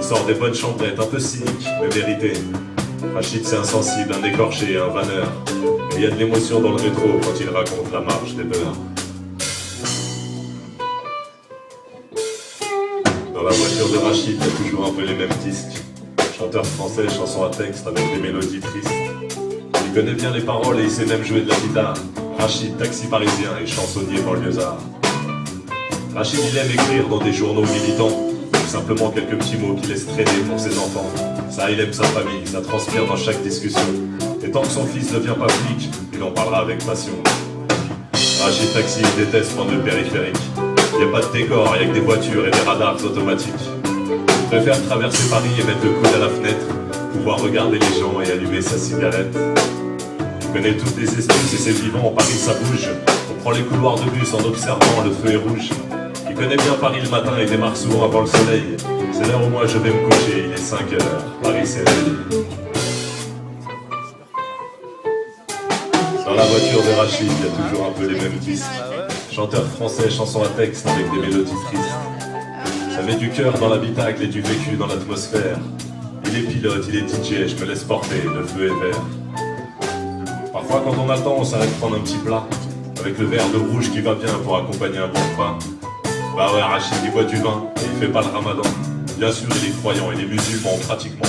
sort des bonnes chambrettes, un peu cynique, mais vérité. Rachid c'est insensible, un écorché, un vanneur. Et il y a de l'émotion dans le rétro quand il raconte la marche des beurs. Dans la voiture de Rachid, il y a toujours un peu les mêmes disques. Chanteur français, chanson à texte avec des mélodies tristes. Il connaît bien les paroles et il sait même jouer de la guitare. Rachid, taxi parisien et chansonnier banlieusard. Rachid, il aime écrire dans des journaux militants, ou simplement quelques petits mots qu'il laisse traîner pour ses enfants. Ça, il aime sa famille, ça transpire dans chaque discussion. Et tant que son fils ne devient pas flic, il en parlera avec passion. Rachid taxi, il déteste prendre le périphérique. Il n'y a pas de décor, il n'y a que des voitures et des radars automatiques. Il préfère traverser Paris et mettre le coude à la fenêtre, pouvoir regarder les gens et allumer sa cigarette. Il connaît toutes les astuces et c'est vivant, en Paris ça bouge. On prend les couloirs de bus en observant, le feu est rouge. Il connaît bien Paris le matin et démarre souvent avant le soleil. C'est l'heure où moi je vais me coucher, il est 5 heures, Paris s'éveille. Dans la voiture de Rachid, il y a toujours un peu les mêmes disques. Chanteur français, chanson à texte avec des mélodies tristes. Ça met du cœur dans l'habitacle et du vécu dans l'atmosphère. Il est pilote, il est DJ, je me laisse porter, le feu est vert. Parfois quand on a le temps, on s'arrête prendre un petit plat, avec le verre de rouge qui va bien pour accompagner un bon repas. Bah ouais, Rachid il boit du vin et il fait pas le ramadan. Bien sûr il est croyant, il est musulman pratiquement.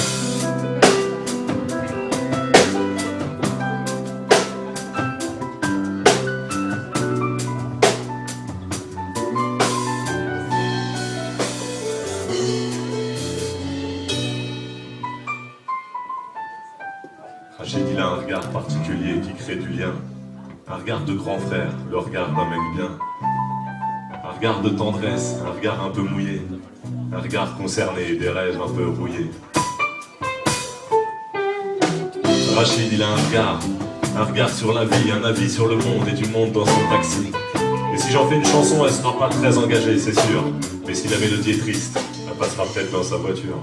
Rachid il a un regard particulier qui crée du lien. Un regard de grand frère, le regard d'un mec bien. Un regard de tendresse, un regard un peu mouillé. Un regard concerné, des rêves un peu rouillés. Rachid il a un regard sur la vie, un avis sur le monde et du monde dans son taxi. Et si j'en fais une chanson, elle sera pas très engagée, c'est sûr. Mais si la mélodie est triste, elle passera peut-être dans sa voiture.